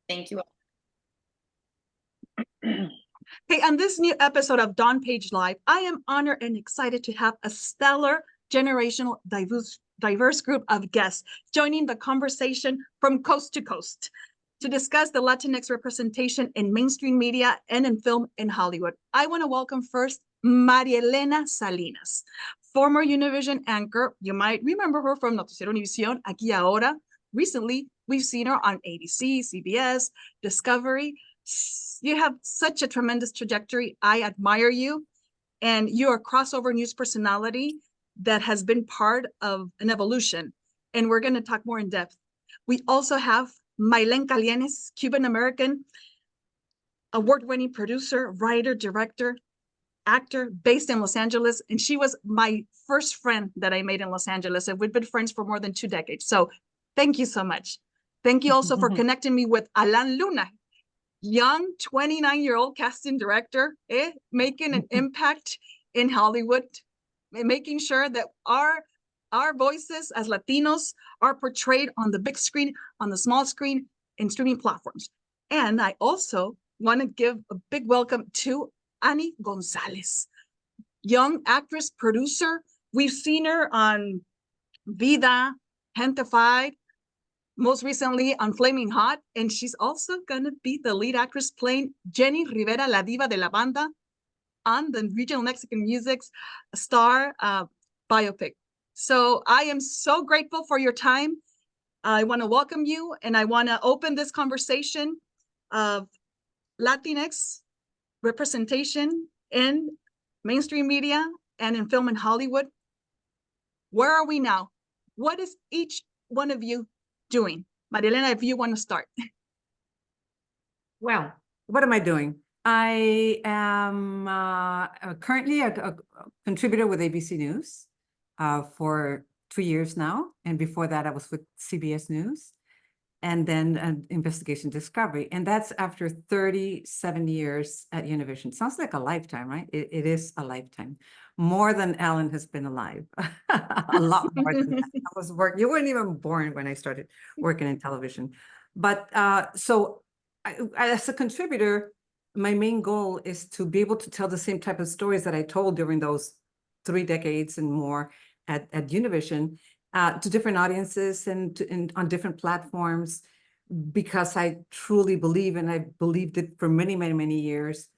Thank you. Hey, on this new episode of Dawn Page Live, I am honored and excited to have a stellar, generational, diverse group of guests joining the conversation from coast to coast to discuss the Latinx representation in mainstream media and in film in Hollywood. I want to welcome first Elena Salinas, former Univision anchor. You might remember her from Noticiero Univision, Aquí y Ahora. Recently, we've seen her on ABC, CBS, Discovery. You have such a tremendous trajectory. I admire you. And you're a crossover news personality that has been part of an evolution. And we're going to talk more in depth. We also have Maylen Calienes, Cuban American, award-winning producer, writer, director, actor based in Los Angeles. And she was my first friend that I made in Los Angeles. And we've been friends for more than 2 decades. So thank you so much. Thank you also for connecting me with Alan Luna, young 29-year-old casting director, making an impact in Hollywood, making sure that our voices as Latinos are portrayed on the big screen, on the small screen, in streaming platforms. And I also want to give a big welcome to Annie Gonzalez, young actress, producer. We've seen her on Vida, Gentefied, most recently on Flaming Hot, and she's also going to be the lead actress playing Jenny Rivera, la diva de la banda, on the Regional Mexican Music's Star biopic. So I am so grateful for your time. I want to welcome you, and I want to open this conversation of Latinx representation in mainstream media and in film in Hollywood. Where are we now? What is each one of you doing? Elena, if you want to start. Well, what am I doing? I am currently a contributor with ABC News for 2 years now. And before that, I was with CBS News and then an Investigation Discovery. And that's after 37 years at Univision. Sounds like a lifetime, right? It is a lifetime. More than Alan has been alive. A lot more than that. You weren't even born when I started working in television. But so as a contributor, my main goal is to be able to tell the same type of stories that I told during those 3 decades and more at Univision to different audiences and on different platforms, because I truly believe, and I believed it for many, many, many years,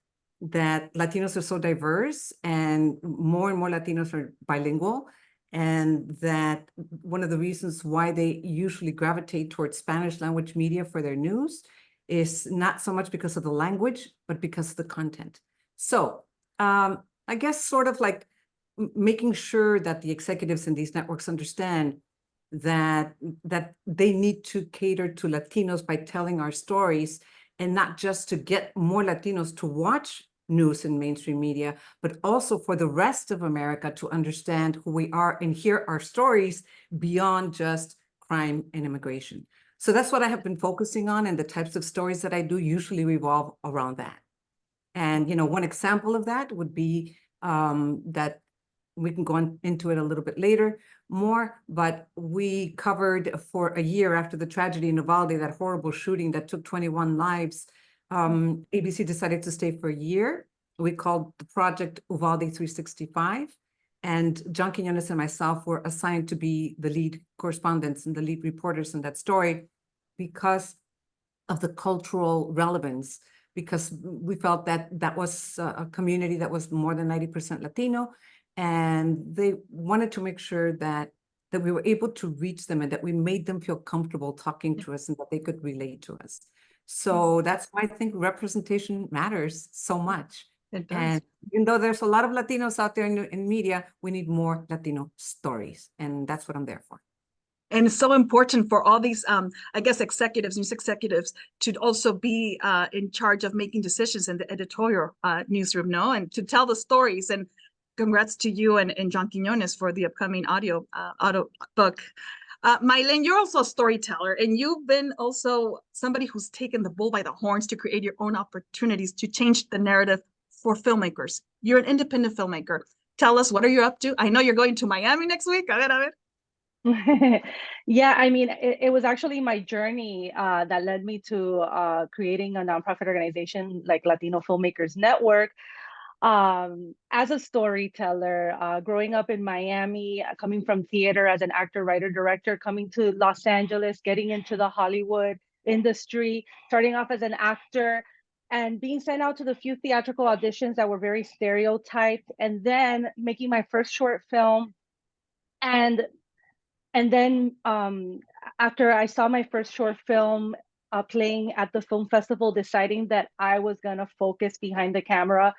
that Latinos are so diverse and more Latinos are bilingual, and that one of the reasons why they usually gravitate towards Spanish language media for their news is not so much because of the language, but because of the content. So I guess sort of like making sure that the executives in these networks understand that they need to cater to Latinos by telling our stories, and not just to get more Latinos to watch news in mainstream media, but also for the rest of America to understand who we are and hear our stories beyond just crime and immigration. So that's what I have been focusing on, and the types of stories that I do usually revolve around that. And, one example of that would be that we can go into it a little bit later more, but we covered for a year after the tragedy in Uvalde, that horrible shooting that took 21 lives. ABC decided to stay for a year. We called the project Uvalde 365. And John Quiñones and myself were assigned to be the lead correspondents and the lead reporters in that story because of the cultural relevance, because we felt that that was a community that was more than 90% Latino, and they wanted to make sure that we were able to reach them and that we made them feel comfortable talking to us and that they could relate to us. So that's why I think representation matters so much. It does. And even though there's a lot of Latinos out there in media, we need more Latino stories. And that's what I'm there for. And it's so important for all these, I guess, news executives to also be in charge of making decisions in the editorial newsroom, and to tell the stories. And congrats to you and John Quiñones for the upcoming audio book. Maylen, you're also a storyteller, and you've been also somebody who's taken the bull by the horns to create your own opportunities to change the narrative for filmmakers. You're an independent filmmaker. Tell us, what are you up to? I know you're going to Miami next week. A ver. Yeah, I mean, it was actually my journey that led me to creating a nonprofit organization like Latino Filmmakers Network. As a storyteller, growing up in Miami, coming from theater as an actor, writer, director, coming to Los Angeles, getting into the Hollywood industry, starting off as an actor, and being sent out to the few theatrical auditions that were very stereotyped, and then making my first short film. And then after I saw my first short film playing at the film festival, deciding that I was going to focus behind the camera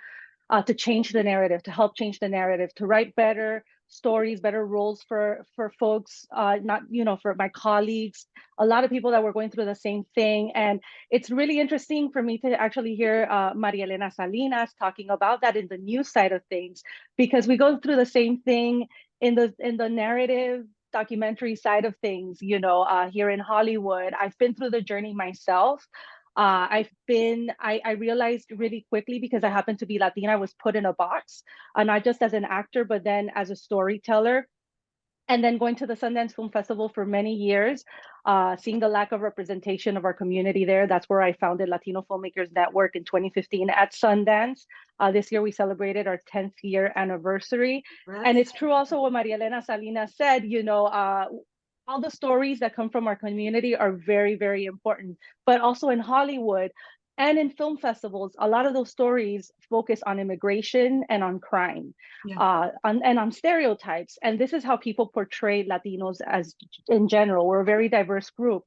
to change the narrative, to help change the narrative, to write better stories, better roles for folks, not, for my colleagues, a lot of people that were going through the same thing. And it's really interesting for me to actually hear Elena Salinas talking about that in the news side of things, because we go through the same thing in the narrative documentary side of things, here in Hollywood. I've been through the journey myself. I realized really quickly, because I happen to be Latina, I was put in a box, not just as an actor, but then as a storyteller. And then going to the Sundance Film Festival for many years, seeing the lack of representation of our community there. That's where I founded Latino Filmmakers Network in 2015 at Sundance. This year we celebrated our 10th year anniversary. And it's true also what Maria Elena Salinas said, all the stories that come from our community are very, very important. But also in Hollywood and in film festivals, a lot of those stories focus on immigration and on crime, and on stereotypes. And this is how people portray Latinos as in general. We're a very diverse group.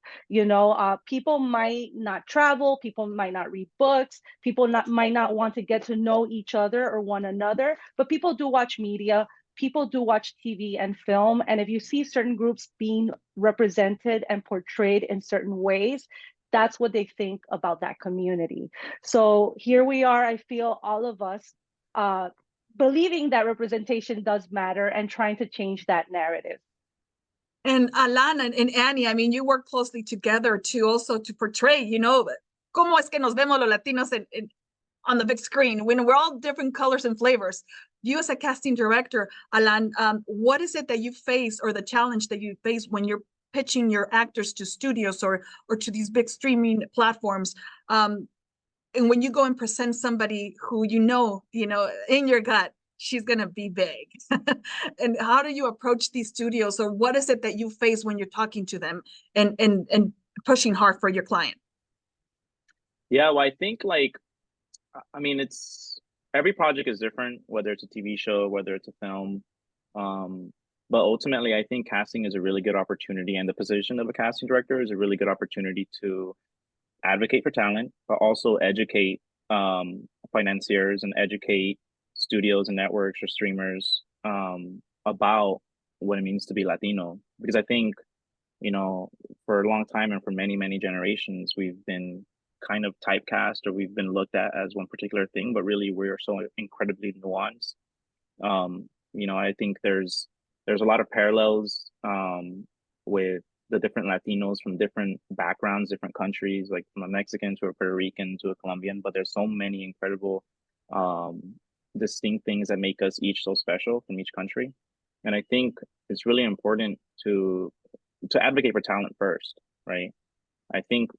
People might not travel, people might not read books, people might not want to get to know each other or one another, but people do watch media. People do watch TV and film. And if you see certain groups being represented and portrayed in certain ways, that's what they think about that community. So here we are, I feel, all of us believing that representation does matter and trying to change that narrative. And Alana and Annie, I mean, you work closely together to also to portray, cómo es que nos vemos los Latinos on the big screen when we're all different colors and flavors. You as a casting director, Alan, what is it that you face, or the challenge that you face when you're pitching your actors to studios or to these big streaming platforms? And when you go and present somebody who in your gut, she's going to be big. And how do you approach these studios, or what is it that you face when you're talking to them and pushing hard for your client? Yeah, well, I think every project is different, whether it's a TV show, whether it's a film. But ultimately, I think casting is a really good opportunity, and the position of a casting director is a really good opportunity to advocate for talent, but also educate financiers and educate studios and networks or streamers about what it means to be Latino. Because I think, for a long time and for many, many generations, we've been kind of typecast, or we've been looked at as one particular thing, but really we're so incredibly nuanced. I think there's a lot of parallels with the different Latinos from different backgrounds, different countries, like from a Mexican to a Puerto Rican to a Colombian, but there's so many incredible distinct things that make us each so special from each country. And I think it's really important to advocate for talent first, right? I think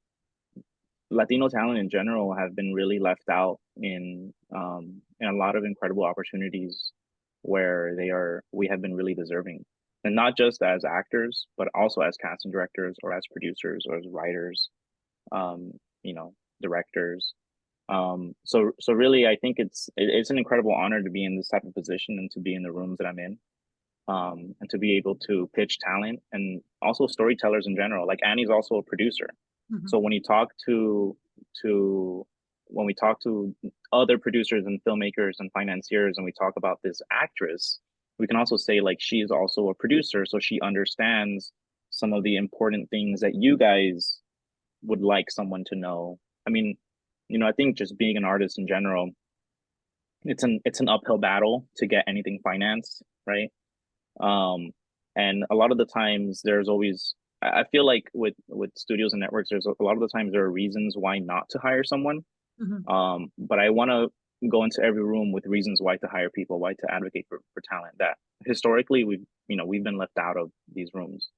Latino talent in general have been really left out in a lot of incredible opportunities where we have been really deserving, and not just as actors, but also as casting directors or as producers or as writers, directors. So really, I think it's an incredible honor to be in this type of position and to be in the rooms that I'm in, and to be able to pitch talent and also storytellers in general. Like Annie's also a producer. Mm-hmm. So when we talk to other producers and filmmakers and financiers, and we talk about this actress, we can also say she is also a producer, so she understands some of the important things that you guys would like someone to know. I mean, I think just being an artist in general, it's an uphill battle to get anything financed, right? And a lot of the times there's always, I feel like with studios and networks, there's a lot of the times there are reasons why not to hire someone. Mm-hmm. But I want to go into every room with reasons why to hire people, why to advocate for talent that historically we've been left out of these rooms.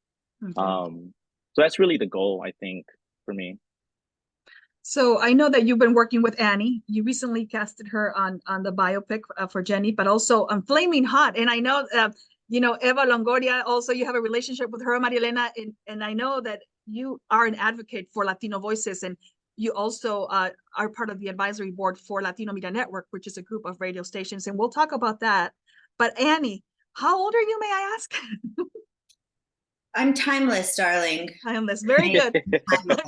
Okay. So that's really the goal, I think, for me. So I know that you've been working with Annie. You recently casted her on the biopic for Jenny, but also on Flaming Hot. And I know, Eva Longoria, also you have a relationship with her, Maria Elena, and I know that you are an advocate for Latino voices, and you also are part of the advisory board for Latino Media Network, which is a group of radio stations, and we'll talk about that. But Annie, how old are you, may I ask? I'm timeless, darling. Timeless, very good.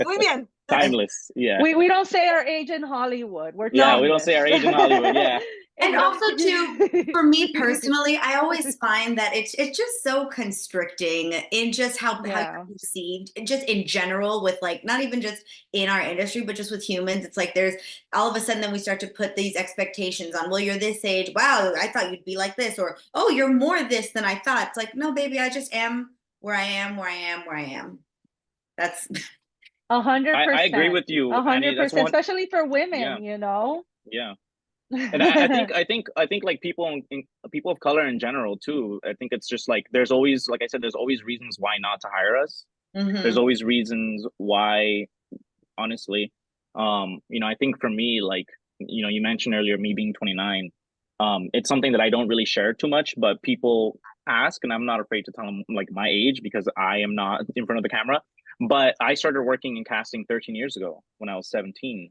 Muy bien. Timeless, yeah. We don't say our age in Hollywood. We're Yeah, we don't say our age in Hollywood, yeah. And also too, for me personally, I always find that it's just so constricting in just how you're perceived, just in general, with like not even just in our industry, but just with humans. It's like there's all of a sudden then we start to put these expectations on, well, you're this age. Wow, I thought you'd be like this, or oh, you're more this than I thought. It's like, no, baby, I just am where I am. That's 100%. I agree with you. 100%, especially for women, Yeah. And I think like people of color in general too. I think it's just like there's always, like I said, there's always reasons why not to hire us. mm-hmm. There's always reasons why, honestly. I think for me, like, you mentioned earlier me being 29. It's something that I don't really share too much, but people ask, and I'm not afraid to tell them like my age because I am not in front of the camera. But I started working in casting 13 years ago when I was 17.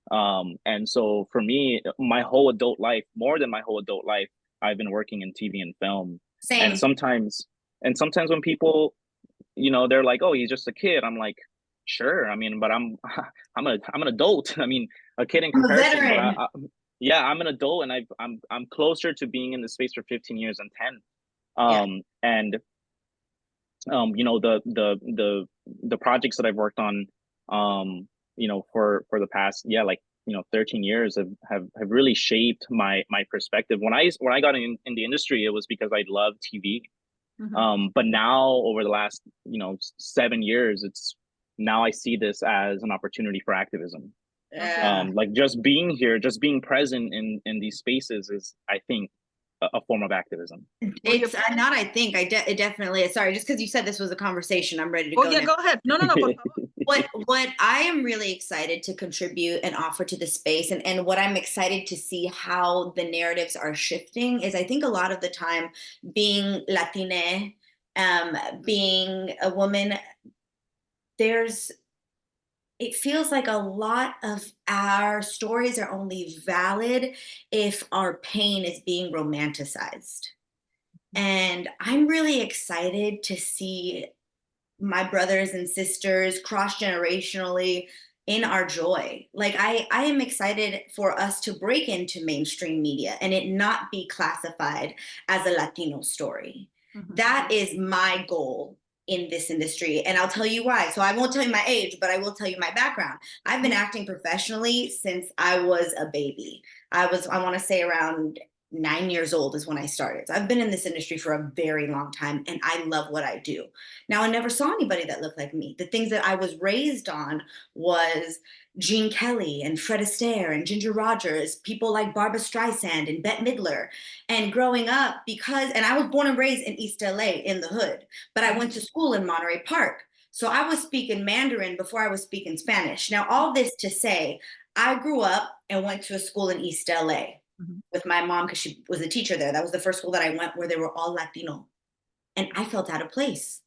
And so for me, my whole adult life, more than my whole adult life, I've been working in TV and film. Same. And sometimes when people, they're like, "Oh, he's just a kid," I'm like, "Sure, I mean, but I'm an adult. I mean, a kid in comparison, but yeah, I'm an adult, and I'm closer to being in the space for 15 years than 10. And the projects that I've worked on, for the past 13 years have really shaped my perspective. When I got in the industry, it was because I loved TV. Mm-hmm. But now over the last 7 years, now I see this as an opportunity for activism. Like just being here, just being present in these spaces is, I think, a form of activism. It's not, I think, it definitely is. Sorry, just because you said this was a conversation, I'm ready to go. Oh yeah, now. go ahead. No. What I am really excited to contribute and offer to the space, and what I'm excited to see how the narratives are shifting is, I think a lot of the time, being Latine, being a woman, it feels like a lot of our stories are only valid if our pain is being romanticized. And I'm really excited to see my brothers and sisters cross-generationally in our joy. Like I am excited for us to break into mainstream media and it not be classified as a Latino story. Mm-hmm. That is my goal in this industry. And I'll tell you why. So I won't tell you my age, but I will tell you my background. I've been acting professionally since I was a baby. I want to say around 9 years old is when I started. So I've been in this industry for a very long time and I love what I do. Now, I never saw anybody that looked like me. The things that I was raised on was Gene Kelly and Fred Astaire and Ginger Rogers, people like Barbra Streisand and Bette Midler. And growing up, and I was born and raised in East LA in the hood, but I went to school in Monterey Park. So I was speaking Mandarin before I was speaking Spanish. Now, all this to say, I grew up and went to a school in East LA. With my mom, because she was a teacher there. That was the first school that I went where they were all Latino. And I felt out of place.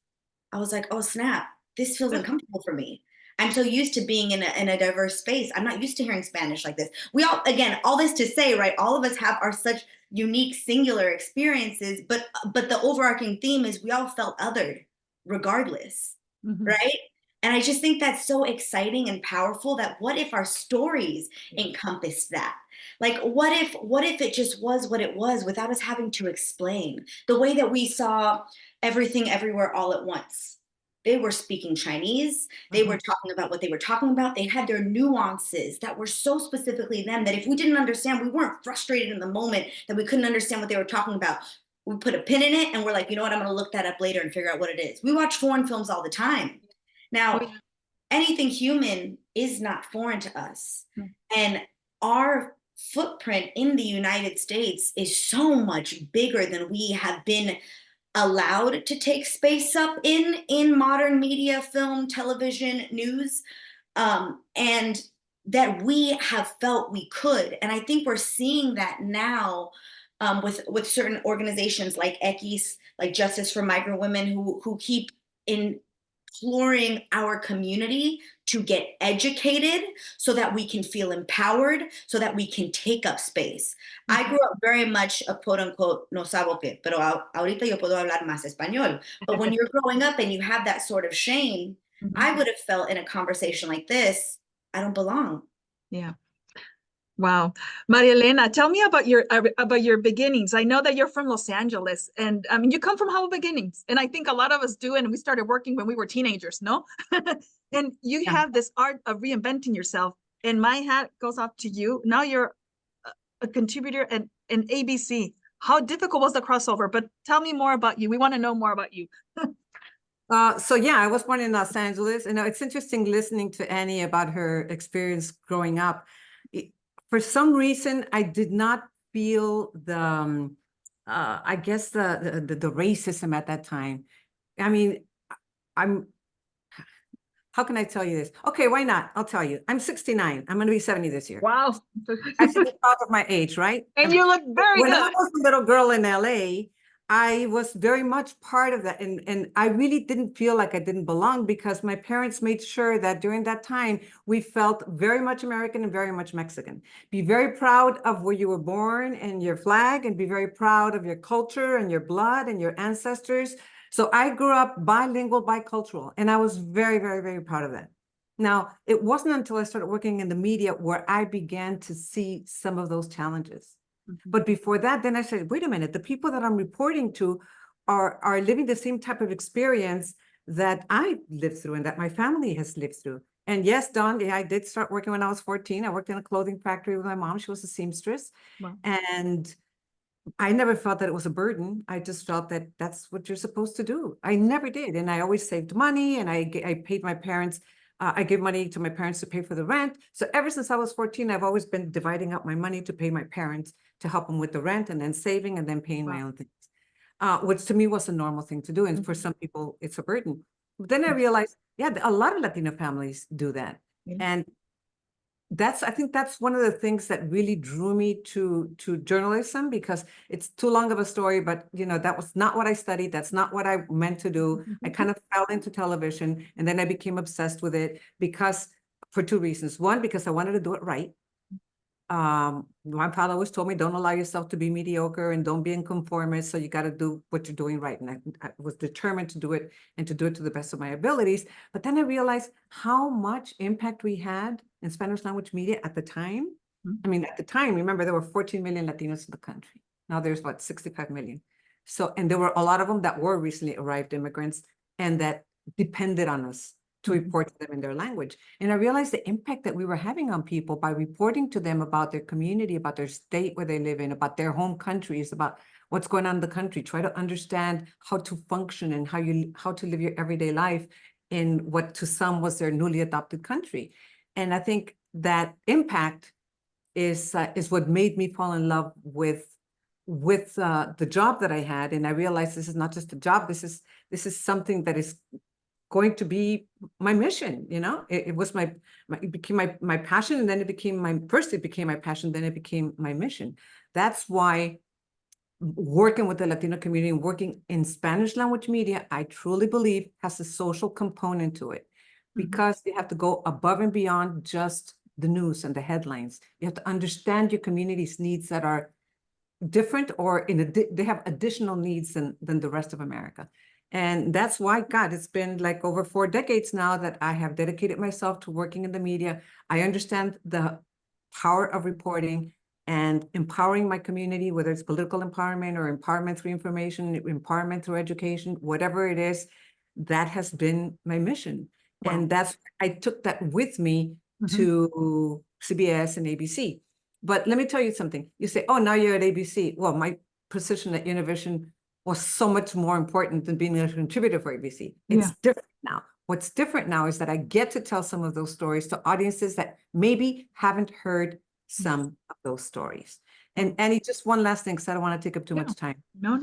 I was like, oh, snap. This feels uncomfortable for me. I'm so used to being in a diverse space. I'm not used to hearing Spanish like this. We all, again, all this to say, right, all of us have our such unique, singular experiences, but the overarching theme is we all felt othered regardless, right? And I just think that's so exciting and powerful that what if our stories encompassed that? Like, what if it just was what it was without us having to explain? The way that we saw Everything Everywhere All at Once. They were speaking Chinese. They were talking about what they were talking about. They had their nuances that were so specifically them that if we didn't understand, we weren't frustrated in the moment that we couldn't understand what they were talking about. We put a pin in it and we're like, you know what, I'm going to look that up later and figure out what it is. We watch foreign films all the time. Now, anything human is not foreign to us. And our footprint in the United States is so much bigger than we have been allowed to take space up in modern media, film, television, news, and that we have felt we could. And I think we're seeing that now, with certain organizations like X, like Justice for Migrant Women, who keep imploring our community to get educated so that we can feel empowered, so that we can take up space. I grew up very much a quote unquote no sabo qué, pero ahorita yo puedo hablar más español. But when you're growing up and you have that sort of shame, I would have felt in a conversation like this, I don't belong. Yeah. Wow. Maria Elena, tell me about your beginnings. I know that you're from Los Angeles, and I mean, you come from humble beginnings, and I think a lot of us do, and we started working when we were teenagers, no? And you have this art of reinventing yourself, and my hat goes off to you. Now you're a contributor at ABC. How difficult was the crossover? But tell me more about you. We want to know more about you. So yeah, I was born in Los Angeles, and it's interesting listening to Annie about her experience growing up. For some reason, I did not feel the, I guess the racism at that time. I mean, how can I tell you this? Okay, why not? I'll tell you. I'm 69. I'm going to be 70 this year. Wow. I should be proud of my age, right? And you look very When good. I was a little girl in LA, I was very much part of that. And I really didn't feel like I didn't belong because my parents made sure that during that time, we felt very much American and very much Mexican. Be very proud of where you were born and your flag, and be very proud of your culture and your blood and your ancestors. So I grew up bilingual, bicultural, and I was very, very, very proud of that. Now, it wasn't until I started working in the media where I began to see some of those challenges. But before that, then I said, wait a minute, the people that I'm reporting to are living the same type of experience that I lived through and that my family has lived through. And yes, Dawn, I did start working when I was 14. I worked in a clothing factory with my mom. She was a seamstress. Wow. And I never felt that it was a burden. I just felt that that's what you're supposed to do. I never did. And I always saved money, and I paid my parents. I gave money to my parents to pay for the rent. So ever since I was 14, I've always been dividing up my money to pay my parents, to help them with the rent, and then saving, and then paying my own things, which to me was a normal thing to do. And for some people, it's a burden. But then I realized, yeah, a lot of Latino families do that. And I think that's one of the things that really drew me to journalism, because it's too long of a story, but that was not what I studied. That's not what I meant to do. I kind of fell into television, and then I became obsessed with it for two reasons. One, because I wanted to do it right. My father always told me, don't allow yourself to be mediocre and don't be inconformist. So you got to do what you're doing right. And I was determined to do it, and to do it to the best of my abilities. But then I realized how much impact we had in Spanish language media at the time. I mean, at the time, remember, there were 14 million Latinos in the country. Now there's 65 million. So, and there were a lot of them that were recently arrived immigrants and that depended on us to report to them in their language. And I realized the impact that we were having on people by reporting to them about their community, about their state where they live in, about their home countries, about what's going on in the country. Try to understand how to function and how to live your everyday life in what to some was their newly adopted country. And I think that impact is what made me fall in love with the job that I had. And I realized this is not just a job. This is something that is going to be my mission. It was it became my passion, and then it became my passion, then it became my mission. That's why working with the Latino community and working in Spanish language media, I truly believe has a social component to it, because you have to go above and beyond just the news and the headlines. You have to understand your community's needs that are different, or they have additional needs than the rest of America. And that's why, God, it's been like over 4 decades now that I have dedicated myself to working in the media. I understand the power of reporting and empowering my community, whether it's political empowerment or empowerment through information, empowerment through education, whatever it is, that has been my mission. Wow. And I took that with me to CBS and ABC. But let me tell you something. You say, oh, now you're at ABC. Well, my position at Univision was so much more important than being a contributor for ABC. It's different now. What's different now is that I get to tell some of those stories to audiences that maybe haven't heard some of those stories. And Annie, just one last thing, because I don't want to take up too Yeah. much time. No.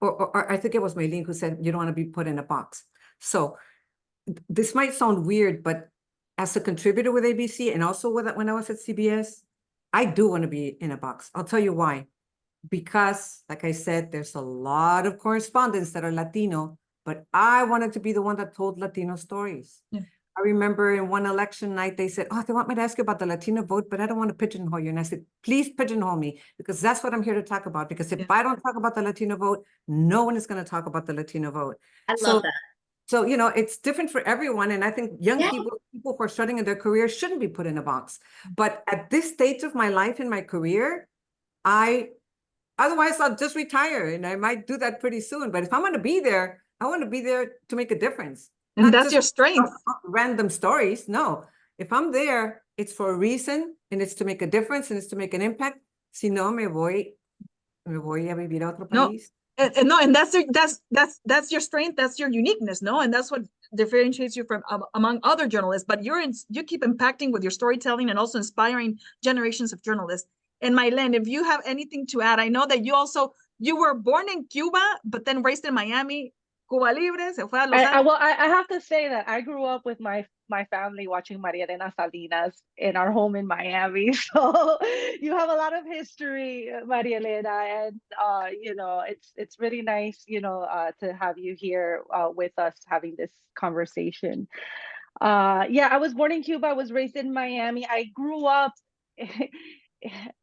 Or I think it was Maylen who said you don't want to be put in a box. So this might sound weird, but as a contributor with ABC and also when I was at CBS, I do want to be in a box. I'll tell you why. Because, like I said, there's a lot of correspondents that are Latino, but I wanted to be the one that told Latino stories. Yeah. I remember in one election night, they said, oh, they want me to ask you about the Latino vote, but I don't want to pigeonhole you. And I said, please pigeonhole me, because that's what I'm here to talk about. Because if Yeah. I don't talk about the Latino vote, no one is going to talk about the Latino vote. I love that. So, you know, it's different for everyone. And I think young Yeah. people who are starting in their career shouldn't be put in a box. But at this stage of my life in my career, otherwise I'll just retire, and I might do that pretty soon. But if I'm going to be there, I want to be there to make a difference. And Not that's just your strength. random stories. No, if I'm there, it's for a reason, and it's to make a difference, and it's to make an impact. Si no, me voy a vivir a otro No. país. And no, and that's your strength, that's your uniqueness, no, and that's what differentiates you from among other journalists. But you keep impacting with your storytelling and also inspiring generations of journalists. And Maylen, if you have anything to add, I know that you were born in Cuba, but then raised in Miami. Cuba Libre, se fue a Los Angeles. Well, I have to say that I grew up with my family watching Elena Salinas in our home in Miami. So you have a lot of history, Maria Elena, and you know, it's really nice, you know, to have you here with us having this conversation. Yeah, I was born in Cuba. I was raised in Miami. I grew up.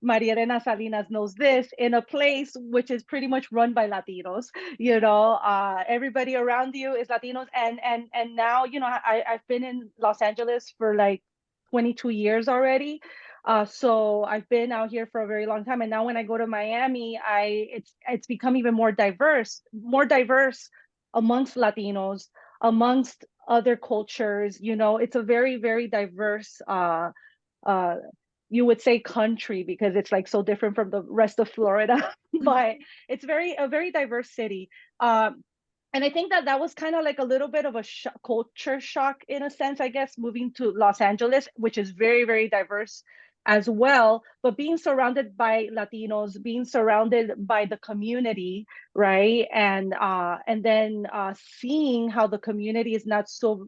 Maria Elena Salinas knows this, in a place which is pretty much run by Latinos. You know, everybody around you is Latinos, and now, you know, I've been in Los Angeles for like 22 years already. So I've been out here for a very long time, and now when I go to Miami, it's become even more diverse amongst Latinos, amongst other cultures. You know, it's a very, very diverse you would say country, because it's like so different from the rest of Florida, but it's a very diverse city. And I think that was kind of like a little bit of a culture shock in a sense, I guess, moving to Los Angeles, which is very, very diverse as well, but being surrounded by Latinos, being surrounded by the community, right? And then seeing how the community is not so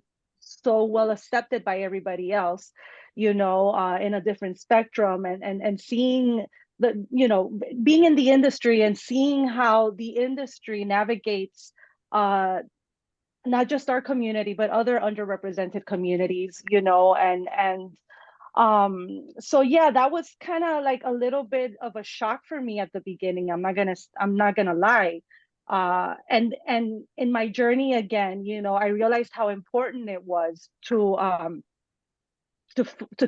well accepted by everybody else, you know, in a different spectrum, and seeing the, you know, being in the industry and seeing how the industry navigates not just our community, but other underrepresented communities, you know, so yeah, that was kind of like a little bit of a shock for me at the beginning. I'm not gonna lie. And in my journey again, you know, I realized how important it was to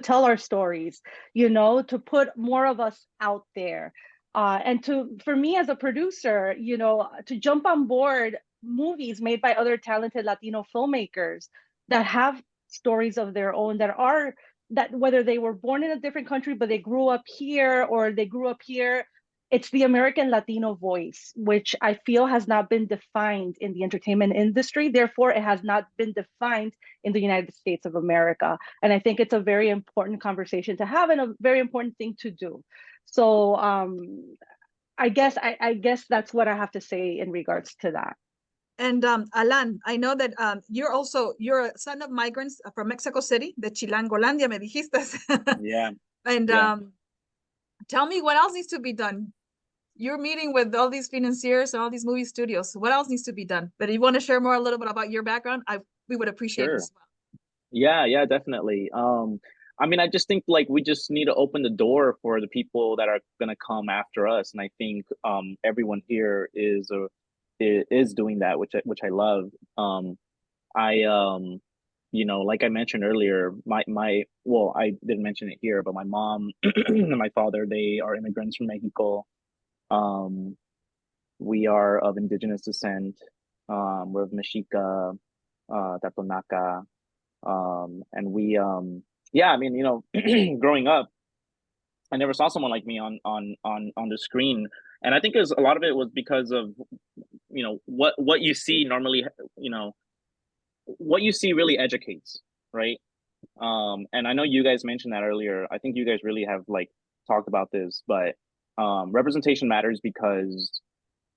tell our stories, you know, to put more of us out there, and for me as a producer, you know, to jump on board movies made by other talented Latino filmmakers that have stories of their own, that whether they were born in a different country but they grew up here, or they grew up here. It's the American Latino voice, which I feel has not been defined in the entertainment industry. Therefore, it has not been defined in the United States of America. And I think it's a very important conversation to have, and a very important thing to do. So I guess that's what I have to say in regards to that. And Alan, I know that you're a son of migrants from Mexico City, de Chilangolandia, me dijiste. Yeah. And Yeah. Tell me what else needs to be done. You're meeting with all these financiers and all these movie studios. What else needs to be done? But if you want to share more a little bit about your background, we would appreciate it Sure. as well. Yeah, definitely. I mean, I just think like we just need to open the door for the people that are gonna come after us, and I think everyone here is doing that, which I love. You know, like I mentioned earlier, well, I didn't mention it here, but my mom and my father, they are immigrants from Mexico. We are of indigenous descent. We're of Mexica, Totonaca, and we yeah, I mean, you know, growing up, I never saw someone like me on the screen, and I think a lot of it was because of, you know, what you see normally, you know, what you see really educates, right? And I know you guys mentioned that earlier. I think you guys really have like talked about this, but representation matters because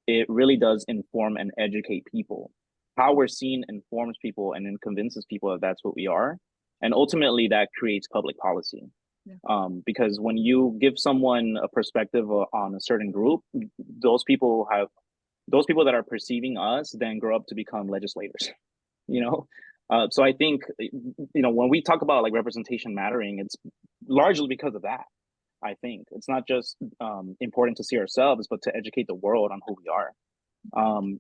it really does inform and educate people. How we're seen informs people and then convinces people that that's what we are. And ultimately that creates public policy. Yeah. Because when you give someone a perspective on a certain group, those people that are perceiving us then grow up to become legislators, you know? So I think, when we talk about like representation mattering, it's largely because of that. I think it's not just important to see ourselves, but to educate the world on who we are.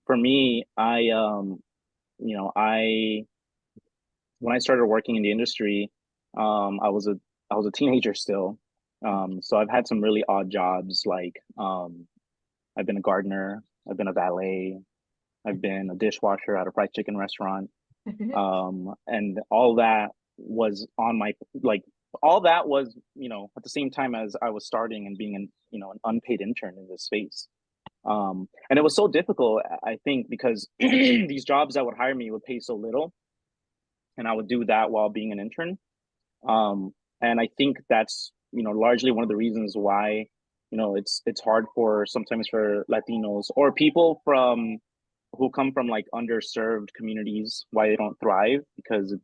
For me, when I started working in the industry, I was a teenager still. So I've had some really odd jobs, like I've been a gardener, I've been a valet, I've been a dishwasher at a fried chicken restaurant. And all that was at the same time as I was starting and being an unpaid intern in this space. And it was so difficult, I think, because these jobs that would hire me would pay so little, and I would do that while being an intern. And I think that's largely one of the reasons why it's hard sometimes for Latinos or people who come from like underserved communities, why they don't thrive, because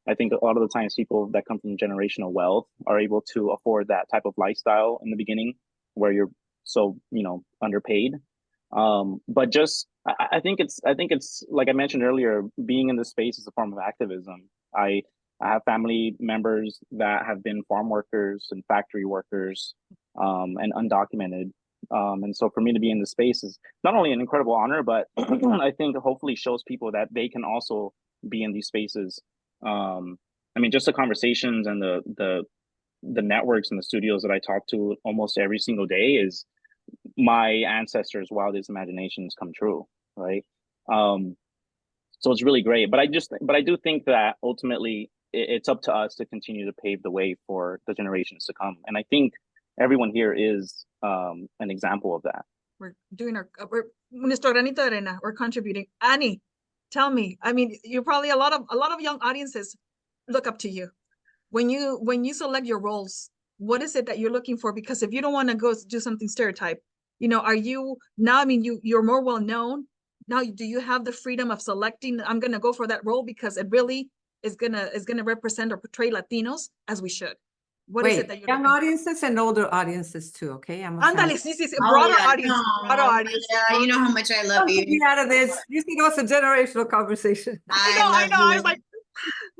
I think a lot of the times people that come from generational wealth are able to afford that type of lifestyle in the beginning where you're so underpaid. But just I think it's like I mentioned earlier, being in this space is a form of activism. I have family members that have been farm workers and factory workers, and undocumented. And so for me to be in this space is not only an incredible honor, but I think hopefully shows people that they can also be in these spaces. I mean, just the conversations and the networks and the studios that I talk to almost every single day is my ancestors' wildest imaginations come true, right? So it's really great. But I do think that ultimately it's up to us to continue to pave the way for the generations to come. And I think everyone here is an example of that. We're doing we're Nuestro Granito de Arena, we're contributing. Annie, tell me, I mean, you're probably a lot of young audiences look up to you. When you select your roles, what is it that you're looking for? Because if you don't want to go do something stereotype, are you now, I mean, you're more well known. Now, do you have the freedom of selecting, I'm going to go for that role because it really is going to represent or portray Latinos as we should? What is it that you're young looking audiences and older audiences too, okay? Ándale, sí, Oh, broader yeah, audience, broader no, audience. yeah, you know how much I love you. Get out of this. You said it was a generational conversation. I know, love I you was like,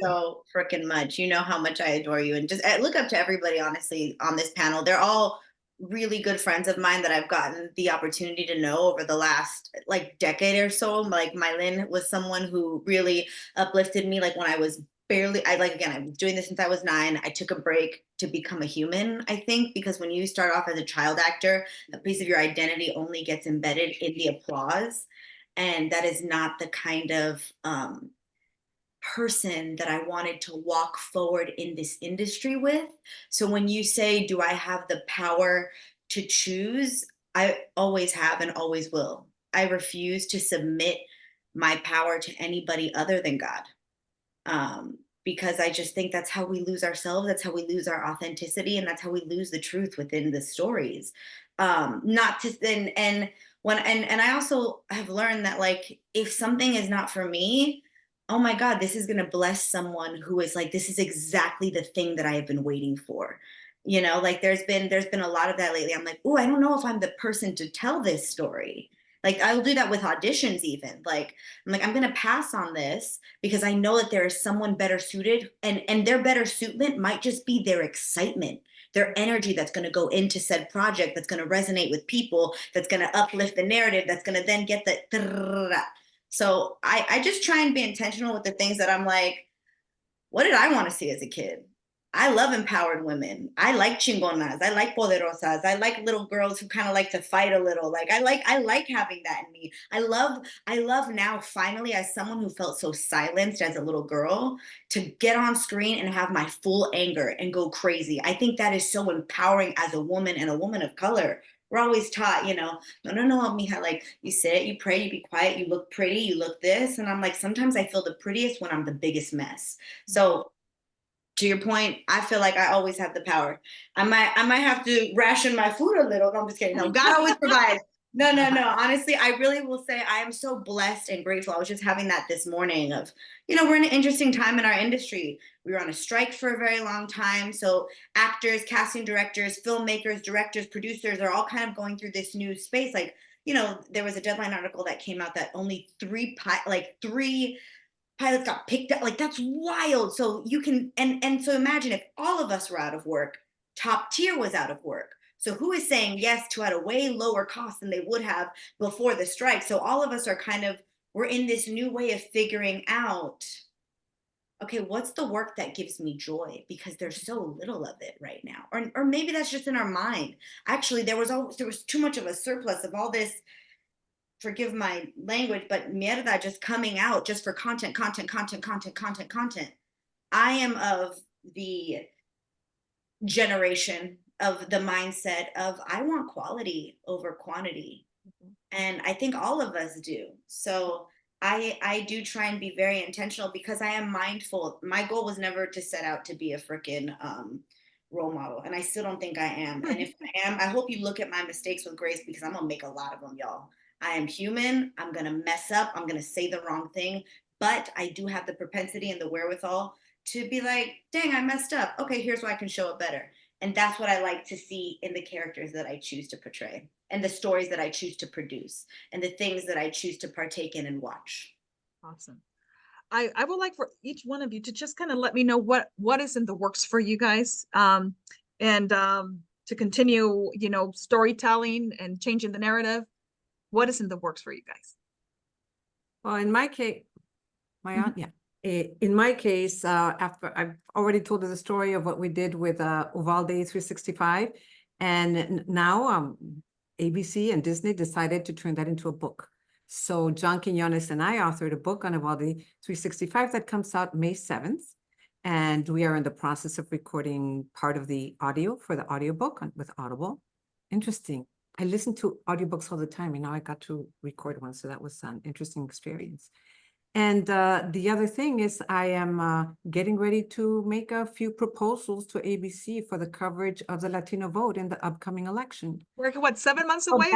so freaking much. You know how much I adore you, and just I look up to everybody, honestly, on this panel. They're all really good friends of mine that I've gotten the opportunity to know over the last like decade or so. Like Maylen was someone who really uplifted me. Like when I was I was doing this since I was 9. I took a break to become a human, I think, because when you start off as a child actor, a piece of your identity only gets embedded in the applause. And that is not the kind of person that I wanted to walk forward in this industry with. So when you say, do I have the power to choose? I always have and always will. I refuse to submit my power to anybody other than God. Because I just think that's how we lose ourselves. That's how we lose our authenticity. And that's how we lose the truth within the stories. Not to then, and I also have learned that like, if something is not for me, oh my God, this is going to bless someone who is like, this is exactly the thing that I have been waiting for. Like there's been a lot of that lately. I'm like, oh, I don't know if I'm the person to tell this story. Like I'll do that with auditions even. Like, I'm going to pass on this because I know that there is someone better suited, and their better suitment might just be their excitement, their energy that's going to go into said project, that's going to resonate with people, that's going to uplift the narrative, that's going to then get the. So I just try and be intentional with the things that I'm like, what did I want to see as a kid? I love empowered women. I like chingonas. I like poderosas. I like little girls who kind of like to fight a little. Like I like having that in me. I love now finally, as someone who felt so silenced as a little girl, to get on screen and have my full anger and go crazy. I think that is so empowering as a woman and a woman of color. We're always taught, no, mija, like you sit, you pray, you be quiet, you look pretty, you look this. And I'm like, sometimes I feel the prettiest when I'm the biggest mess. So to your point, I feel like I always have the power. I might have to ration my food a little. No, I'm just kidding. No, God always provides. No. Honestly, I really will say I am so blessed and grateful. I was just having that this morning of, we're in an interesting time in our industry. We were on a strike for a very long time. So actors, casting directors, filmmakers, directors, producers are all kind of going through this new space. Like, there was a Deadline article that came out that only three pilots got picked up. Like, that's wild. So you can, and so imagine if all of us were out of work, Top Tier was out of work. So who is saying yes to at a way lower cost than they would have before the strike? So all of us are we're in this new way of figuring out, okay, what's the work that gives me joy? Because there's so little of it right now. Or maybe that's just in our mind. Actually, there was too much of a surplus of all this, forgive my language, but mierda just coming out just for content. I am of the generation of the mindset of I want quality over quantity. And I think all of us do. So I do try and be very intentional because I am mindful. My goal was never to set out to be a freaking role model. And I still don't think I am. And if I am, I hope you look at my mistakes with grace because I'm going to make a lot of them, y'all. I am human. I'm going to mess up. I'm going to say the wrong thing. But I do have the propensity and the wherewithal to be like, dang, I messed up. Okay, here's why I can show it better. And that's what I like to see in the characters that I choose to portray and the stories that I choose to produce and the things that I choose to partake in and watch. Awesome. I would like for each one of you to just kind of let me know what is in the works for you guys, and to continue, storytelling and changing the narrative. What is in the works for you guys? Well, in my case, in my case, after I've already told the story of what we did with Uvalde 365, and now ABC and Disney decided to turn that into a book. So John Quinones and I authored a book on Uvalde 365 that comes out May 7th. And we are in the process of recording part of the audio for the audiobook with Audible. Interesting. I listen to audiobooks all the time, and now I got to record one. So that was an interesting experience. And the other thing is I am getting ready to make a few proposals to ABC for the coverage of the Latino vote in the upcoming election. We're 7 months away?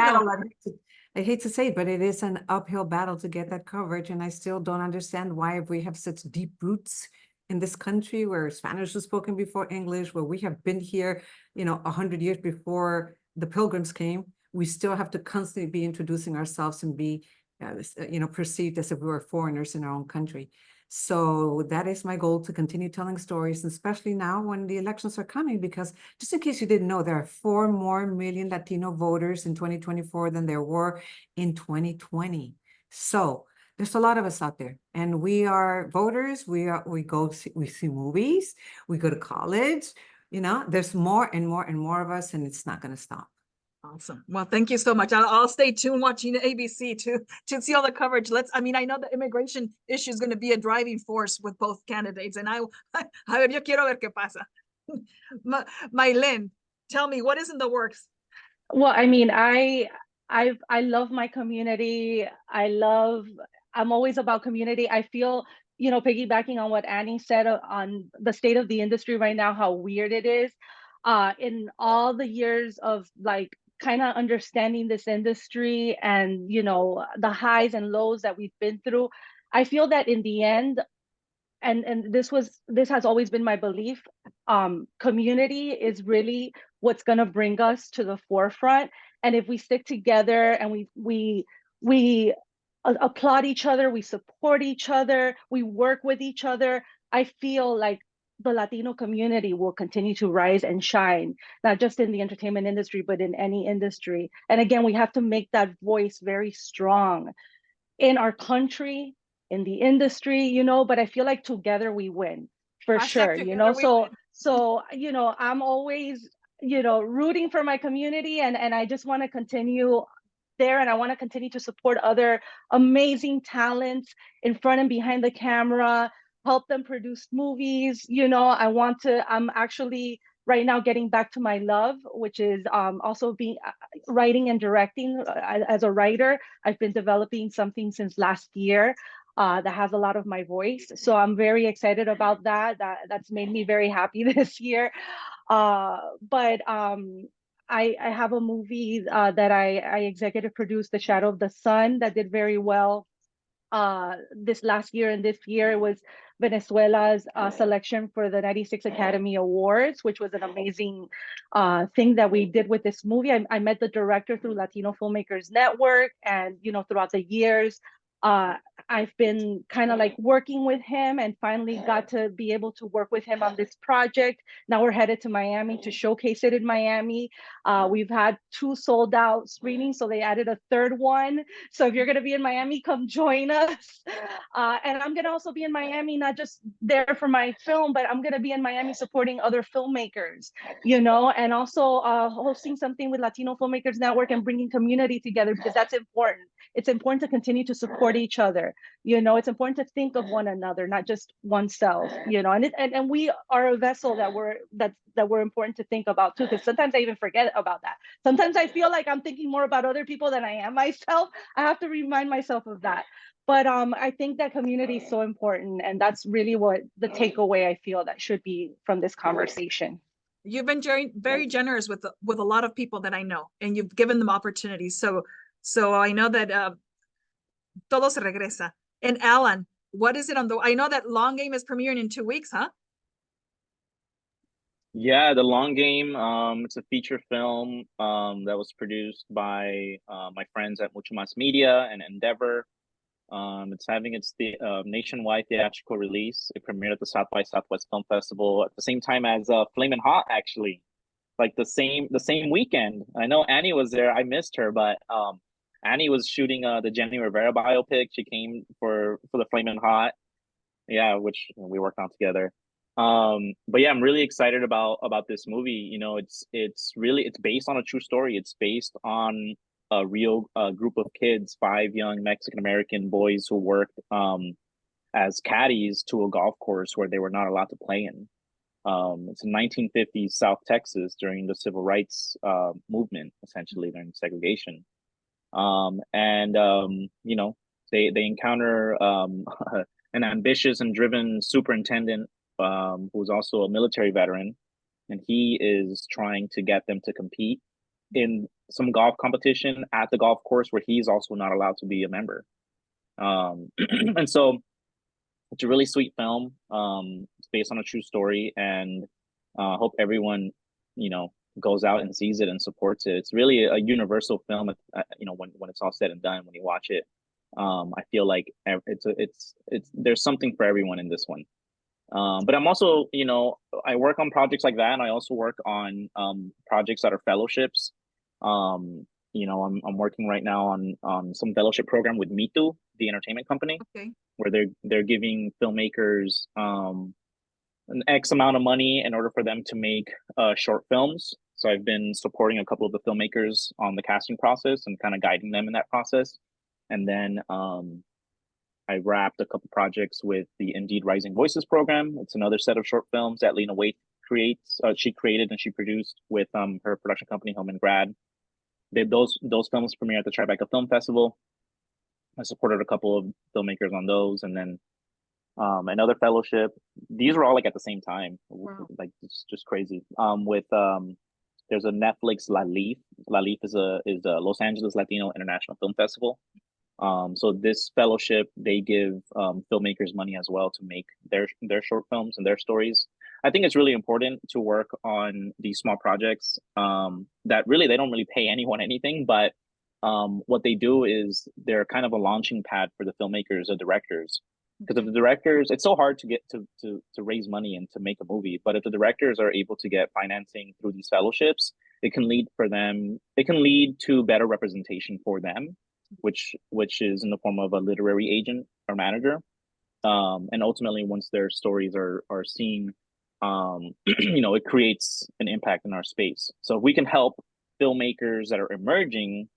I hate to say it, but it is an uphill battle to get that coverage. And I still don't understand why, if we have such deep roots in this country where Spanish was spoken before English, where we have been here, 100 years before the Pilgrims came, we still have to constantly be introducing ourselves and be perceived as if we were foreigners in our own country. So that is my goal, to continue telling stories, especially now when the elections are coming, because just in case you didn't know, there are 4 more million Latino voters in 2024 than there were in 2020. So there's a lot of us out there, and we are voters. We see movies, we go to college, there's more and more and more of us, and it's not going to stop. Awesome. Well, thank you so much. I'll stay tuned watching ABC to see all the coverage. I know the immigration issue is going to be a driving force with both candidates, and yo quiero ver qué pasa. Maylen, tell me, what is in the works? Well, I love my community. I'm always about community. I feel, piggybacking on what Annie said on the state of the industry right now, how weird it is. In all the years of kind of understanding this industry and, the highs and lows that we've been through, I feel that in the end, and this has always been my belief, community is really what's going to bring us to the forefront. And if we stick together and we applaud each other, we support each other, we work with each other, I feel like the Latino community will continue to rise and shine, not just in the entertainment industry, but in any industry. And again, we have to make that voice very strong in our country, in the industry, but I feel like together we win for sure, So, I'm always, rooting for my community, and I just want to continue there, and I want to continue to support other amazing talents in front and behind the camera, help them produce movies. I'm actually right now getting back to my love, which is also writing and directing. As a writer, I've been developing something since last year. that has a lot of my voice. So I'm very excited about that. That's made me very happy this year. But I have a movie that I executive produced, The Shadow of the Sun, that did very well this last year and this year. It was Venezuela's selection for the 96 Academy Awards, which was an amazing thing that we did with this movie. I met the director through Latino Filmmakers Network, and throughout the years, I've been kind of like working with him, and finally got to be able to work with him on this project. Now we're headed to Miami to showcase it in Miami. We've had 2 sold out screenings, so they added a 3rd one. So if you're going to be in Miami, come join us. And I'm going to also be in Miami, not just there for my film, but I'm going to be in Miami supporting other filmmakers, and also hosting something with Latino Filmmakers Network and bringing community together, because that's important. It's important to continue to support each other. It's important to think of one another, not just oneself, and we are a vessel that we're important to think about too, because sometimes I even forget about that. Sometimes I feel like I'm thinking more about other people than I am myself. I have to remind myself of that. But I think that community is so important, and that's really what the takeaway I feel that should be from this conversation. You've been very generous with a lot of people that I know, and you've given them opportunities. So I know that todo se regresa. And Alan, what is it on I know that Long Game is premiering in 2 weeks, huh? Yeah, The Long Game. It's a feature film that was produced by my friends at Mucho Mas Media and Endeavor. It's having its nationwide theatrical release. It premiered at the South by Southwest Film Festival at the same time as Flamin' Hot, actually, like the same weekend. I know Annie was there. I missed her, but Annie was shooting the Jenny Rivera biopic. She came for the Flamin' Hot, yeah, which we worked on together. But yeah, I'm really excited about this movie. It's based on a true story. It's based on a real group of kids, 5 young Mexican American boys who worked as caddies to a golf course where they were not allowed to play in. It's in 1950s South Texas during the civil rights movement, essentially during segregation. They encounter an ambitious and driven superintendent who's also a military veteran, and he is trying to get them to compete in some golf competition at the golf course where he's also not allowed to be a member. And so it's a really sweet film. It's based on a true story, and I hope everyone, goes out and sees it and supports it. It's really a universal film. When it's all said and done, when you watch it, I feel like there's something for everyone in this one. But I'm also, I work on projects like that, and I also work on projects that are fellowships. I'm working right now on some fellowship program with Mitu, the entertainment company, okay, where they're giving filmmakers an X amount of money in order for them to make short films. So I've been supporting a couple of the filmmakers on the casting process and kind of guiding them in that process. And then I wrapped a couple projects with the Indeed Rising Voices program. It's another set of short films that Lena Waite creates. She created and she produced with her production company, Home and Grad. Those films premiere at the Tribeca Film Festival. I supported a couple of filmmakers on those, and then another fellowship. These were all like at the same time. Wow. Like it's just crazy. There's a Netflix La Leaf. La Leaf is a Los Angeles Latino International Film Festival. So this fellowship, they give filmmakers money as well to make their short films and their stories. I think it's really important to work on these small projects that really, they don't really pay anyone anything, but what they do is they're kind of a launching pad for the filmmakers or directors. Because if the directors, it's so hard to get to raise money and to make a movie, but if the directors are able to get financing through these fellowships, it can lead to better representation for them, which is in the form of a literary agent or manager. And ultimately, once their stories are seen, it creates an impact in our space. So if we can help filmmakers that are emerging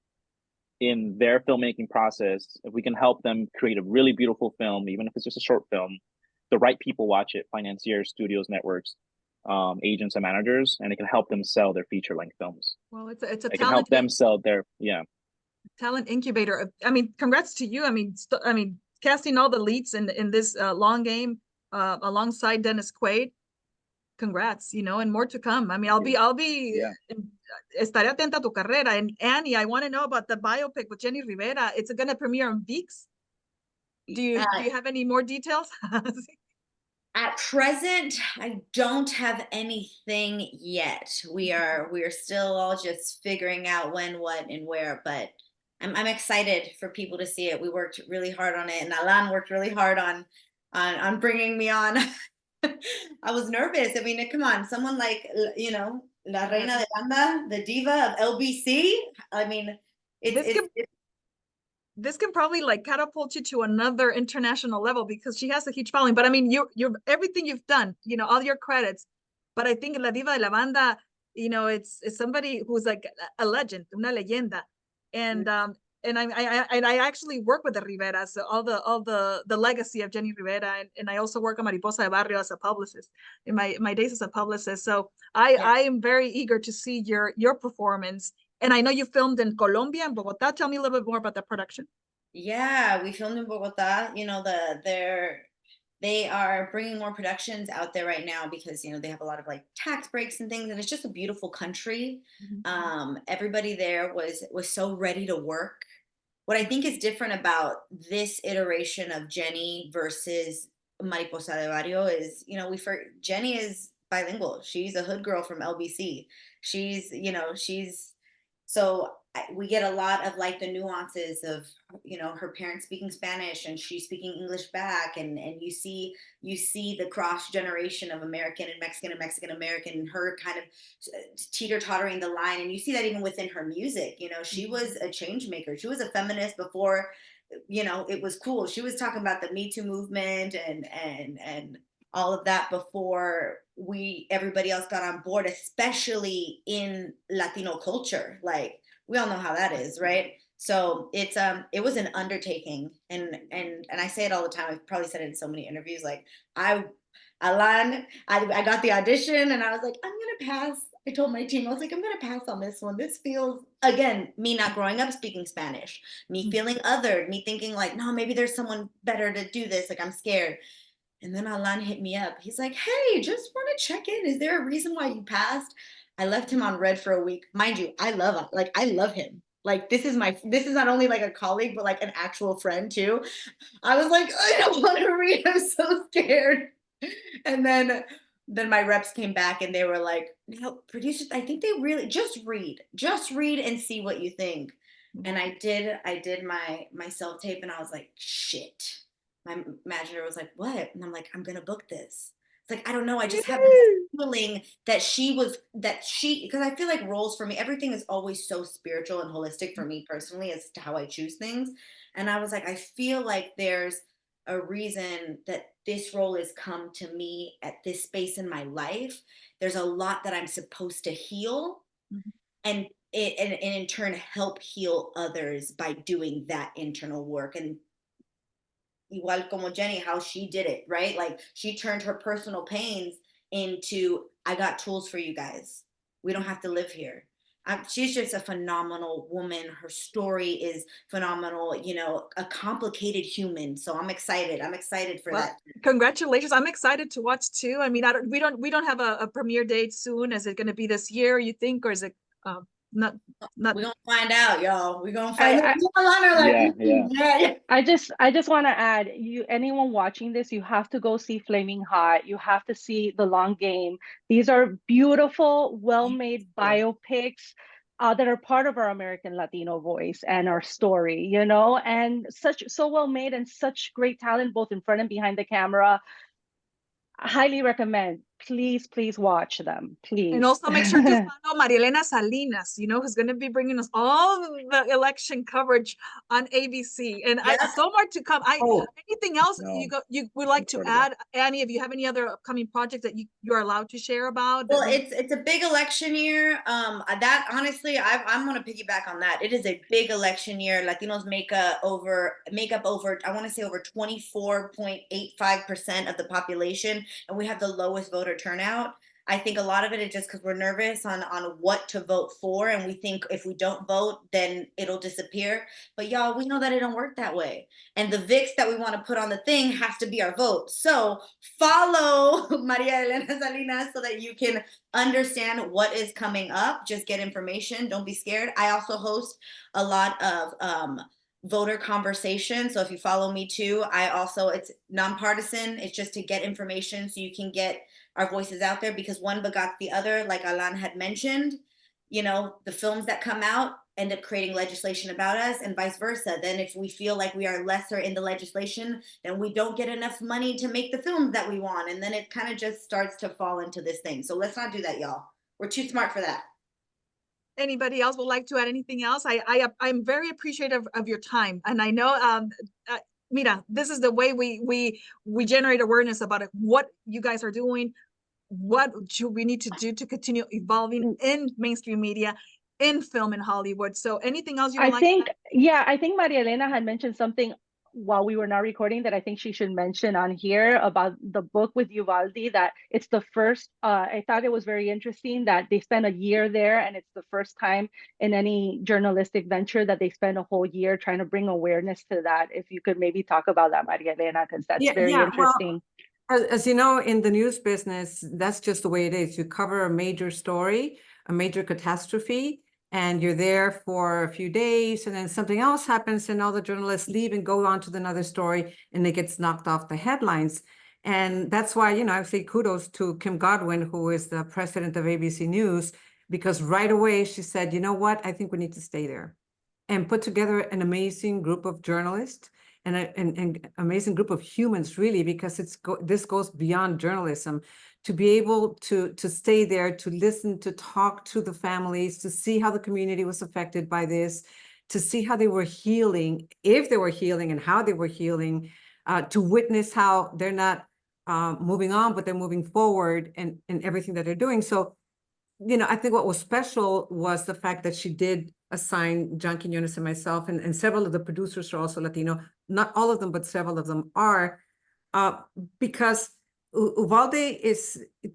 in their filmmaking process, if we can help them create a really beautiful film, even if it's just a short film, the right people watch it, financiers, studios, networks, agents, and managers, and it can help them sell their feature-length films. Well, it's a it can help them sell their talent incubator. I mean, congrats to you. I mean, casting all the leads in this long game alongside Dennis Quaid. Congrats, you know, and more to come. I mean, I'll be Yeah. estaré atenta a tu carrera. And Annie, I want to know about the biopic with Jenny Rivera. It's going to premiere on VIX. Do you have any more details? At present, I don't have anything yet. We're still all just figuring out when, what, and where, but I'm excited for people to see it. We worked really hard on it, and Alan worked really hard on bringing me on. I was nervous. I mean, come on, someone like, you know, La Reina de Banda, the diva of LBC. I mean, this can probably like catapult you to another international level because she has a huge following. But I mean, you're everything you've done, you know, all your credits. But I think La Diva de la Banda, you know, it's somebody who's like a legend, una leyenda, and I actually work with the Riveras, so all the legacy of Jenny Rivera, and I also work on Mariposa de Barrio as a publicist in my days as a publicist. So I am very eager to see your performance. And I know you filmed in Colombia and Bogota. Tell me a little bit more about that production. Yeah, we filmed in Bogota. You know, they are bringing more productions out there right now because, you know, they have a lot of like tax breaks and things, and it's just a beautiful country. Everybody there was so ready to work. What I think is different about this iteration of Jenny versus Mariposa de Barrio is, you know, Jenny is bilingual. She's a hood girl from LBC. So we get a lot of like the nuances of, you know, her parents speaking Spanish and she's speaking English back, and you see the cross generation of American and Mexican American, and her kind of teeter-tottering the line. And you see that even within her music. You know, she was a change maker. She was a feminist before, you know, it was cool. She was talking about the Me Too movement and all of that before everybody else got on board, especially in Latino culture. Like, we all know how that is, right? So it was an undertaking, and I say it all the time. I've probably said it in so many interviews. Like, I got the audition and I was like, I'm gonna pass. I told my team, I was like, I'm gonna pass on this one. This feels, again, me not growing up speaking Spanish, me feeling othered, me thinking like, no, maybe there's someone better to do this. Like, I'm scared. And then Alan hit me up. He's like, hey, just want to check in. Is there a reason why you passed? I left him on red for a week. Mind you, I love him. Like, this is not only like a colleague, but like an actual friend too. I was like, I don't want to read. I'm so scared. And then my reps came back and they were like, no, producers, I think they really just read and see what you think. And I did my self-tape, and I was like, shit. My manager was like, what? And I'm like, I'm gonna book this. It's like, I don't know, I just have this feeling that because I feel like roles for me, everything is always so spiritual and holistic for me personally as to how I choose things. And I was like, I feel like there's a reason that this role has come to me at this space in my life. There's a lot that I'm supposed to heal, and in turn help heal others by doing that internal work. And igual como Jenny, how she did it, right? Like, she turned her personal pains into, I got tools for you guys. We don't have to live here. She's just a phenomenal woman. Her story is phenomenal, you know, a complicated human. So I'm excited. For that. Congratulations. I'm excited to watch too. I mean, we don't have a premiere date soon. Is it going to be this year, you think, or is it not? We're gonna find out, y'all. We're gonna find out. Yeah. I just want to add, anyone watching this, you have to go see Flaming Hot. You have to see The Long Game. These are beautiful, well-made biopics that are part of our American Latino voice and our story, you know, and so well made, and such great talent both in front and behind the camera. I highly recommend. Please watch them, please. And also make sure to follow Elena Salinas, you know, who's going to be bringing us all the election coverage on ABC. And so more to come. Anything else you would like to add, Annie? If you have any other upcoming projects that you're allowed to share about? Well, it's a big election year. That honestly, I'm going to piggyback on that. It is a big election year. Latinos make up over, I want to say over 24.85% of the population, and we have the lowest voter turnout. I think a lot of it is just because we're nervous on what to vote for, and we think if we don't vote, then it'll disappear. But y'all, we know that it don't work that way. And the VIX that we want to put on the thing has to be our vote. So follow Maria Elena Salinas so that you can understand what is coming up. Just get information. Don't be scared. I also host a lot of voter conversation. So if you follow me too, it's nonpartisan. It's just to get information so you can get our voices out there, because one begot the other, like Alan had mentioned. You know, the films that come out end up creating legislation about us, and vice versa. Then if we feel like we are lesser in the legislation, then we don't get enough money to make the films that we want. And then it kind of just starts to fall into this thing. So let's not do that, y'all. We're too smart for that. Anybody else would like to add anything else? I'm very appreciative of your time, and I know Mira, this is the way we generate awareness about it, what you guys are doing, what should we need to do to continue evolving in mainstream media, in film in Hollywood. So anything else you would like to add? I think Maria Elena had mentioned something while we were not recording that I think she should mention on here about the book with Uvalde, that it's the first, I thought it was very interesting that they spent a year there, and it's the first time in any journalistic venture that they spend a whole year trying to bring awareness to that. If you could maybe talk about that, Maria Elena, because that's very interesting. Well, as you know, in the news business, that's just the way it is. You cover a major story, a major catastrophe, and you're there for a few days, and then something else happens, and all the journalists leave and go on to another story, and it gets knocked off the headlines. And that's why, you know, I say kudos to Kim Godwin, who is the president of ABC News, because right away she said, you know what, I think we need to stay there, and put together an amazing group of journalists and an amazing group of humans, really, because this goes beyond journalism. To be able to stay there, to listen, to talk to the families, to see how the community was affected by this, to see how they were healing, if they were healing and how they were healing, to witness how they're not moving on, but they're moving forward and everything that they're doing. So, you know, I think what was special was the fact that she did assign John Quinones and myself, and several of the producers are also Latino. Not all of them, but several of them are, because Uvalde it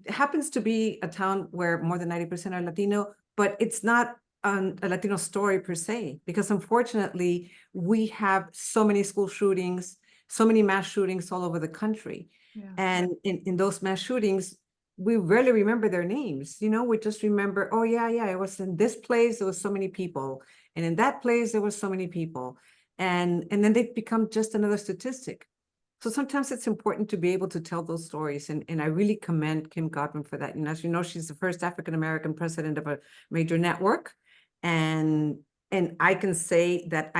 happens to be a town where more than 90% are Latino, but it's not a Latino story per se, because unfortunately we have so many school shootings, so many mass shootings all over the country. Yeah. And in those mass shootings, we rarely remember their names. You know, we just remember, oh yeah, it was in this place, there was so many people. And in that place, there were so many people. And then they become just another statistic. So sometimes it's important to be able to tell those stories. And I really commend Kim Godwin for that. And as you know, she's the first African-American president of a major network. And I can say that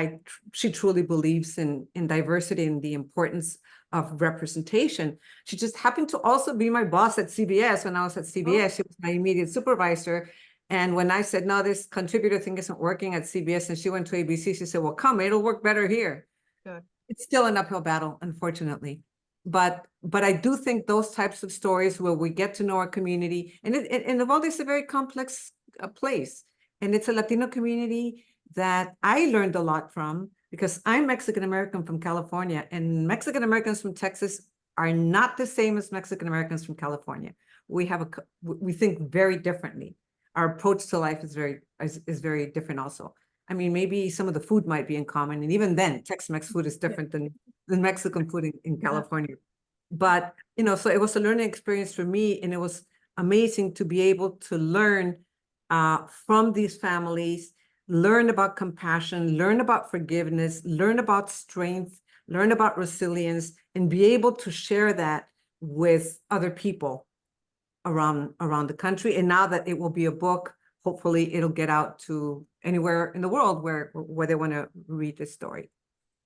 she truly believes in diversity and the importance of representation. She just happened to also be my boss at CBS. When I was at CBS, she was my immediate supervisor. And when I said, no, this contributor thing isn't working at CBS, and she went to ABC, she said, well, come, it'll work better here. Good. It's still an uphill battle, unfortunately. But I do think those types of stories where we get to know our community, and Uvalde is a very complex place. And it's a Latino community that I learned a lot from, because I'm Mexican-American from California, and Mexican-Americans from Texas are not the same as Mexican-Americans from California. We think very differently. Our approach to life is very different also. I mean, maybe some of the food might be in common, and even then, Tex-Mex food is different than Mexican food in California. But, you know, so it was a learning experience for me, and it was amazing to be able to learn from these families, learn about compassion, learn about forgiveness, learn about strength, learn about resilience, and be able to share that with other people around the country. And now that it will be a book, hopefully it'll get out to anywhere in the world where they want to read this story.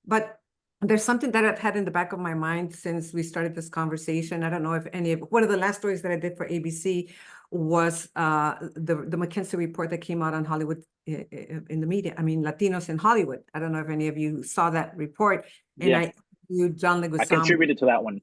But there's something that I've had in the back of my mind since we started this conversation. I don't know if one of the last stories that I did for ABC was the McKinsey report that came out on Hollywood in the media. I mean, Latinos in Hollywood. I don't know if any of you saw that report. And yeah. I interviewed John Leguizamo. I contributed to that one.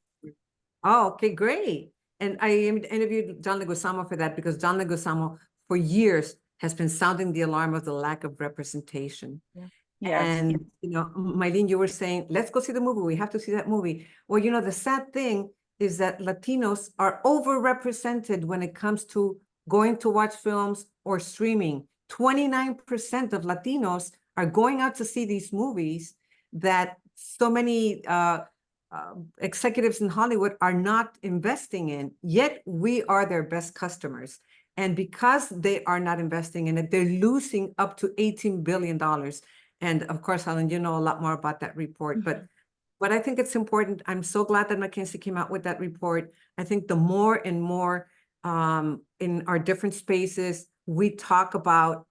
Oh, okay, great. And I interviewed John Leguizamo for that, because John Leguizamo for years has been sounding the alarm of the lack of representation. Yeah. Yes. And, you know, Maylen, you were saying, let's go see the movie. We have to see that movie. Well, you know, the sad thing is that Latinos are overrepresented when it comes to going to watch films or streaming. 29% of Latinos are going out to see these movies that so many executives in Hollywood are not investing in, yet we are their best customers. And because they are not investing in it, they're losing up to $18 billion. And of course, Helen, you know a lot more about that report, but I think it's important. I'm so glad that McKinsey came out with that report. I think the more and more in our different spaces, we talk about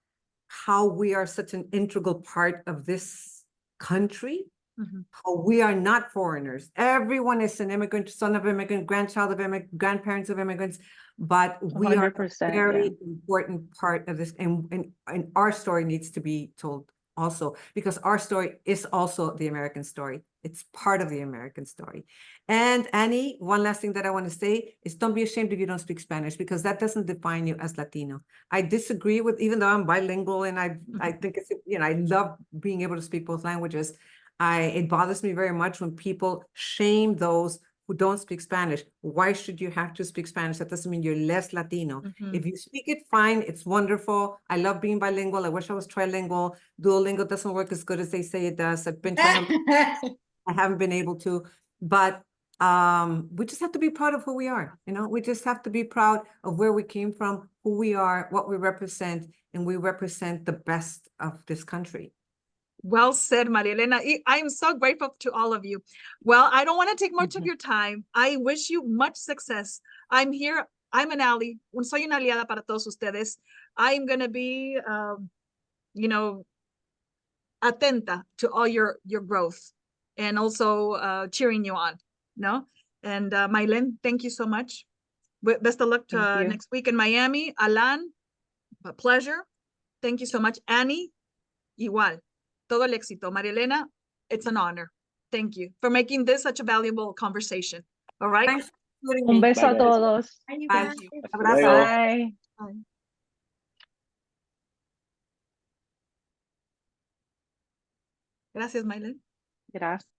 how we are such an integral part of this country, how we are not foreigners. Everyone is an immigrant, son of immigrant, grandchild of immigrant, grandparents of immigrants, but we are a 100%, very important part of this, and our story needs to be told also, because our story is also the American story. It's part of the American story. And Annie, one last thing that I want to say is don't be ashamed if you don't speak Spanish, because that doesn't define you as Latino. I disagree with, even though I'm bilingual and I think it's, I love being able to speak both languages. It bothers me very much when people shame those who don't speak Spanish. Why should you have to speak Spanish? That doesn't mean you're less Latino. If you speak it, fine, it's wonderful. I love being bilingual. I wish I was trilingual. Duolingo doesn't work as good as they say it does. I've been trying to, I haven't been able to, but we just have to be proud of who we are. We just have to be proud of where we came from, who we are, what we represent, and we represent the best of this country. Well said, Maria Elena. I'm so grateful to all of you. Well, I don't want to take much of your time. I wish you much success. I'm here. I'm an ally. Soy una aliada para todos ustedes. I'm going to be, atenta to all your growth and also cheering you on. And Maylen, thank you so much. Best of luck to next week in Miami. Alan, a pleasure. Thank you so much. Annie, igual. Todo el éxito. Maria Elena, it's an honor. Thank you for making this such a valuable conversation. All right. Thanks for including Un me. beso a Bye, guys. todos. Bye, you Bye. guys. Abrazo. Bye. Bye. Gracias, Maylen. Gracias.